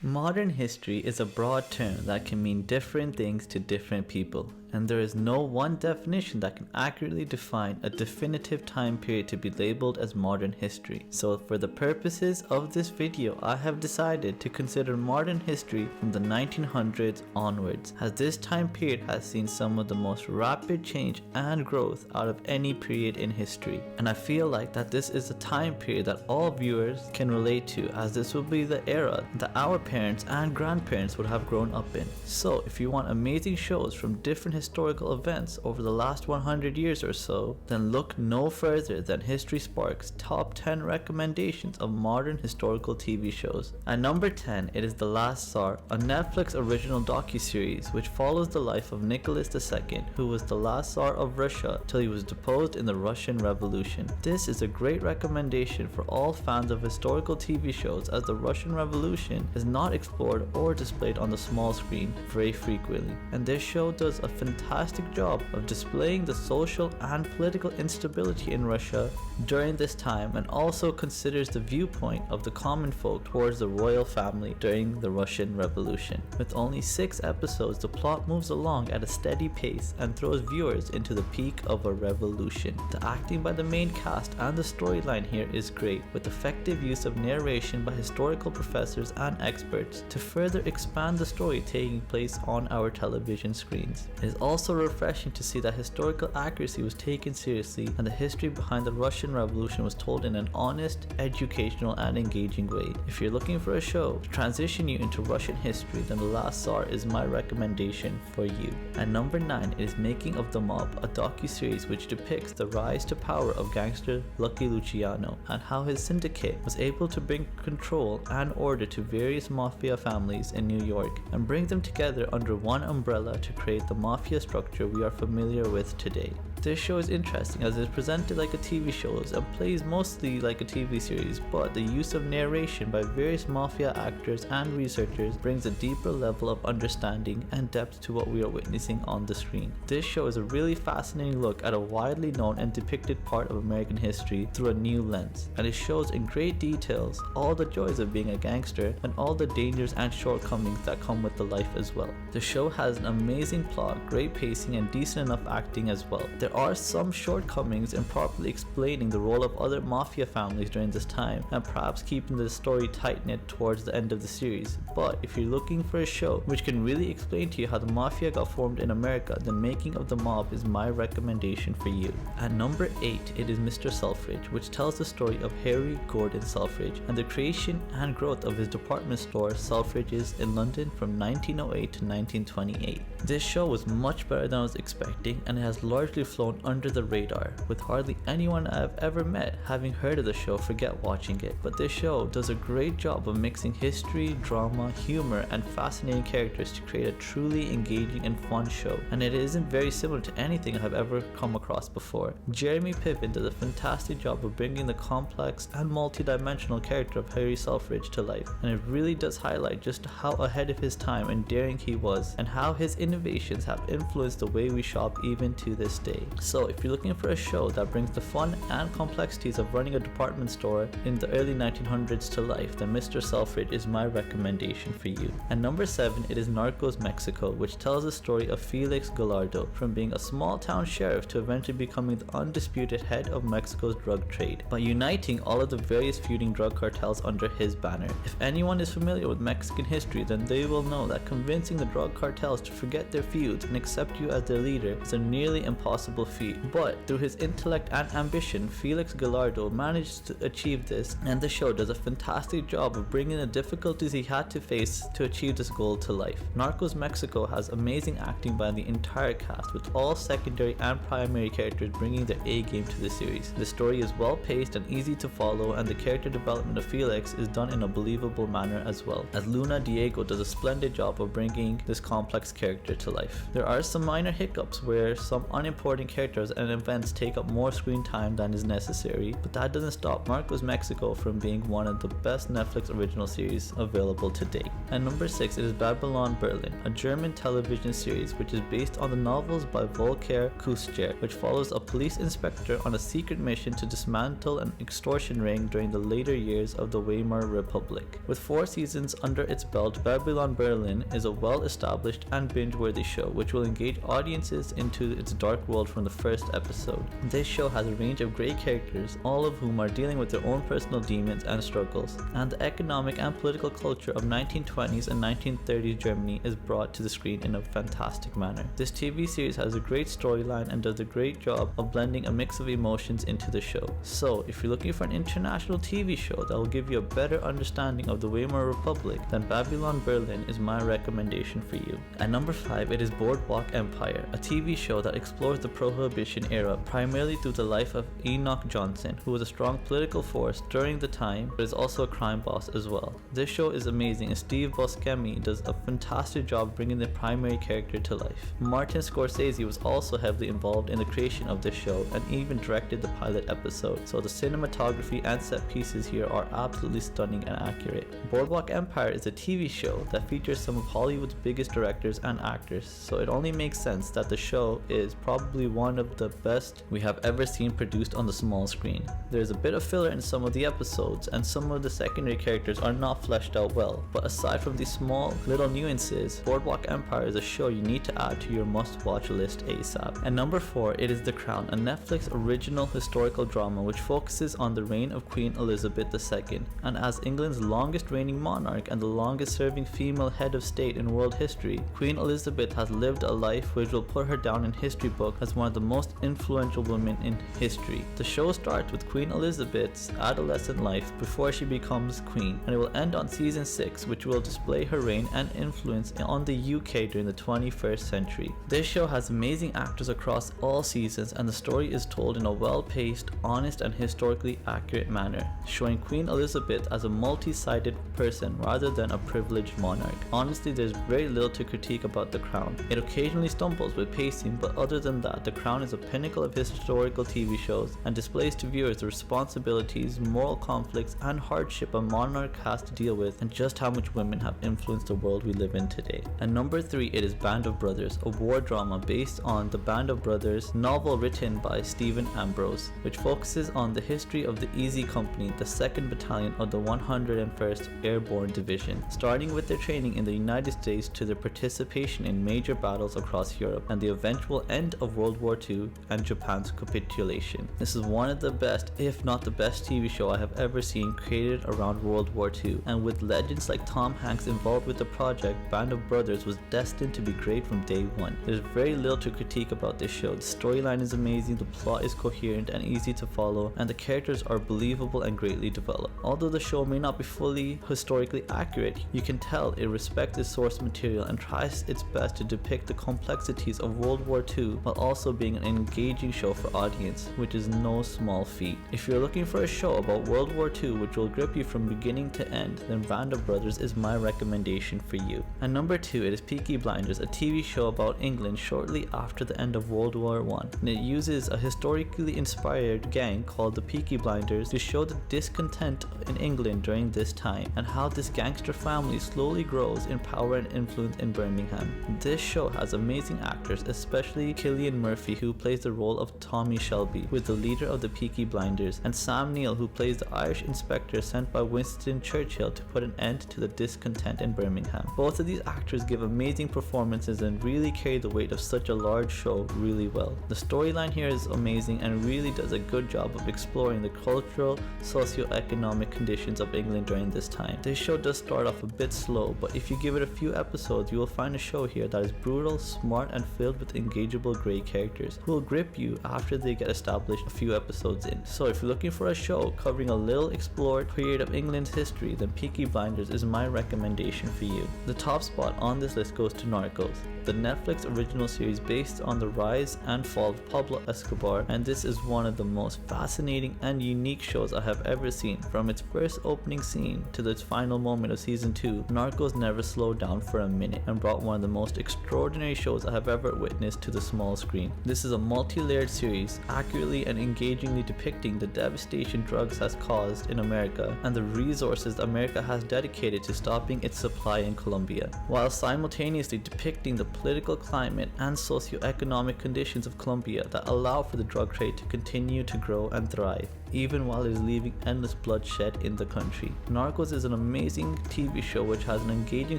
Modern history is a broad term that can mean different things to different people, and there is no one definition that can accurately define a definitive time period to be labeled as modern history. So for the purposes of this video, I have decided to consider modern history from the 1900s onwards, as this time period has seen some of the most rapid change and growth out of any period in history. And I feel like that this is a time period that all viewers can relate to, as this will be the era that our parents and grandparents would have grown up in. So if you want amazing shows from different historical events over the last 100 years or so, then look no further than History Spark's top 10 recommendations of modern historical TV shows. At number 10, it is The Last Tsar, a Netflix original docuseries which follows the life of Nicholas II, who was the last Tsar of Russia till he was deposed in the Russian Revolution. This is a great recommendation for all fans of historical TV shows, as the Russian Revolution is not explored or displayed on the small screen very frequently, and this show does a fantastic job of displaying the social and political instability in Russia during this time, and also considers the viewpoint of the common folk towards the royal family during the Russian Revolution. With only 6 episodes, the plot moves along at a steady pace and throws viewers into the peak of a revolution. The acting by the main cast and the storyline here is great, with effective use of narration by historical professors and experts to further expand the story taking place on our television screens. It is also refreshing to see that historical accuracy was taken seriously and the history behind the Russian Revolution was told in an honest, educational and engaging way. If you're looking for a show to transition you into Russian history, then The Last Tsar is my recommendation for you. At number 9, it is Making of the Mob, a docuseries which depicts the rise to power of gangster Lucky Luciano and how his syndicate was able to bring control and order to various mafia families in New York and bring them together under one umbrella to create the mafia structure we are familiar with today. This show is interesting as it is presented like a TV show and plays mostly like a TV series, but the use of narration by various mafia actors and researchers brings a deeper level of understanding and depth to what we are witnessing on the screen. This show is a really fascinating look at a widely known and depicted part of American history through a new lens, and it shows in great details all the joys of being a gangster and all the dangers and shortcomings that come with the life as well. The show has an amazing plot, great pacing and decent enough acting as well. There are some shortcomings in properly explaining the role of other mafia families during this time and perhaps keeping the story tight-knit towards the end of the series, but if you're looking for a show which can really explain to you how the mafia got formed in America, then Making of the Mob is my recommendation for you. At number 8, it is Mr. Selfridge, which tells the story of Harry Gordon Selfridge and the creation and growth of his department store Selfridges in London from 1908 to 1928. This show was much better than I was expecting, and it has largely flown under the radar, with hardly anyone I have ever met having heard of the show forget watching it. But this show does a great job of mixing history, drama, humor and fascinating characters to create a truly engaging and fun show, and it isn't very similar to anything I have ever come across before. Jeremy Piven does a fantastic job of bringing the complex and multi-dimensional character of Harry Selfridge to life, and it really does highlight just how ahead of his time and daring he was, and how his innovations have influenced the way we shop even to this day. So if you're looking for a show that brings the fun and complexities of running a department store in the early 1900s to life, then Mr. Selfridge is my recommendation for you. At number 7, it is Narcos Mexico, which tells the story of Felix Gallardo from being a small town sheriff to eventually becoming the undisputed head of Mexico's drug trade by uniting all of the various feuding drug cartels under his banner. If anyone is familiar with Mexican history, then they will know that convincing the drug cartels to forget their feuds and accept you as their leader is a nearly impossible feat, but through his intellect and ambition, Felix Gallardo managed to achieve this, and the show does a fantastic job of bringing the difficulties he had to face to achieve this goal to life. Narcos Mexico has amazing acting by the entire cast, with all secondary and primary characters bringing their A game to the series. The story is well paced and easy to follow, and the character development of Felix is done in a believable manner as well, as Luna Diego does a splendid job of bringing this complex character to life. There are some minor hiccups where some unimportant supporting characters and events take up more screen time than is necessary, but that doesn't stop Narcos Mexico from being one of the best Netflix original series available to date. And number 6, it is Babylon Berlin, a German television series which is based on the novels by Volker Kuster, which follows a police inspector on a secret mission to dismantle an extortion ring during the later years of the Weimar Republic. With 4 seasons under its belt, Babylon Berlin is a well-established and binge-worthy show which will engage audiences into its dark world from the first episode. This show has a range of great characters, all of whom are dealing with their own personal demons and struggles, and the economic and political culture of 1920s and 1930s Germany is brought to the screen in a fantastic manner. This TV series has a great storyline and does a great job of blending a mix of emotions into the show. So if you're looking for an international TV show that will give you a better understanding of the Weimar Republic, then Babylon Berlin is my recommendation for you. At number 5, it is Boardwalk Empire, a TV show that explores the Prohibition era primarily through the life of Enoch Johnson, who was a strong political force during the time but is also a crime boss as well. This show is amazing and Steve Buscemi does a fantastic job bringing the primary character to life. Martin Scorsese was also heavily involved in the creation of this show and even directed the pilot episode, so the cinematography and set pieces here are absolutely stunning and accurate. Boardwalk Empire is a TV show that features some of Hollywood's biggest directors and actors, so it only makes sense that the show is probably one of the best we have ever seen produced on the small screen. There's a bit of filler in some of the episodes and some of the secondary characters are not fleshed out well, but aside from these small little nuances, Boardwalk Empire is a show you need to add to your must-watch list ASAP. And number 4, it is The Crown, a Netflix original historical drama which focuses on the reign of Queen Elizabeth II, and as England's longest reigning monarch and the longest serving female head of state in world history, Queen Elizabeth has lived a life which will put her down in history book as one of the most influential women in history. The show starts with Queen Elizabeth's adolescent life before she becomes queen, and it will end on season 6, which will display her reign and influence on the UK during the 21st century. This show has amazing actors across all seasons, and the story is told in a well-paced, honest and historically accurate manner, showing Queen Elizabeth as a multi-sided person rather than a privileged monarch. Honestly, there's very little to critique about The Crown. It occasionally stumbles with pacing, but other than that, The Crown is a pinnacle of historical TV shows and displays to viewers the responsibilities, moral conflicts and hardship a monarch has to deal with, and just how much women have influenced the world we live in today. And number 3, it is Band of Brothers, a war drama based on the Band of Brothers novel written by Stephen Ambrose, which focuses on the history of the Easy Company, the 2nd Battalion of the 101st Airborne Division, starting with their training in the United States to their participation in major battles across Europe and the eventual end of World War II and Japan's capitulation. This is one of the best, if not the best TV show I have ever seen created around World War II, and with legends like Tom Hanks involved with the project, Band of Brothers was destined to be great from day one. There's very little to critique about this show. The storyline is amazing, the plot is coherent and easy to follow, and the characters are believable and greatly developed. Although the show may not be fully historically accurate, you can tell it respects its source material and tries its best to depict the complexities of World War II while also being an engaging show for audience, which is no small feat. If you're looking for a show about World War II which will grip you from beginning to end, then Band of Brothers is my recommendation for you. And number 2, it is Peaky Blinders, a TV show about England shortly after the end of World War I, and it uses a historically inspired gang called the Peaky Blinders to show the discontent in England during this time and how this gangster family slowly grows in power and influence in Birmingham. This show has amazing actors, especially Cillian Murphy, who plays the role of Tommy Shelby, who is the leader of the Peaky Blinders, and Sam Neill, who plays the Irish inspector sent by Winston Churchill to put an end to the discontent in Birmingham. Both of these actors give amazing performances and really carry the weight of such a large show really well. The storyline here is amazing and really does a good job of exploring the cultural, socio-economic conditions of England during this time. This show does start off a bit slow, but if you give it a few episodes, you will find a show here that is brutal, smart, and filled with engageable great characters who will grip you after they get established a few episodes in. So if you're looking for a show covering a little explored period of England's history, then Peaky Blinders is my recommendation for you. The top spot on this list goes to Narcos, the Netflix original series based on the rise and fall of Pablo Escobar, and this is one of the most fascinating and unique shows I have ever seen. From its first opening scene to its final moment of season 2, Narcos never slowed down for a minute and brought one of the most extraordinary shows I have ever witnessed to the small screen. screen. This is a multi-layered series, accurately and engagingly depicting the devastation drugs has caused in America and the resources America has dedicated to stopping its supply in Colombia, while simultaneously depicting the political climate and socio-economic conditions of Colombia that allow for the drug trade to continue to grow and thrive, even while it is leaving endless bloodshed in the country. Narcos is an amazing TV show which has an engaging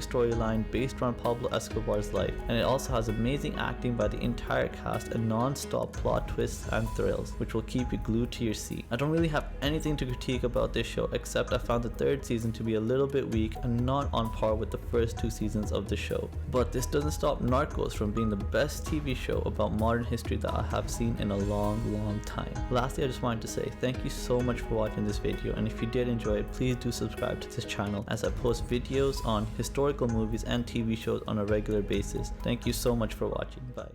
storyline based around Pablo Escobar's life, and it also has amazing acting by the entire cast and non-stop plot twists and thrills, which will keep you glued to your seat. I don't really have anything to critique about this show, except I found the third season to be a little bit weak and not on par with the first two seasons of the show. But this doesn't stop Narcos from being the best TV show about modern history that I have seen in a long time. Lastly, I just wanted to say thank you so much for watching this video, and if you did enjoy it, please do subscribe to this channel as I post videos on historical movies and TV shows on a regular basis. Thank you so much for watching. Bye.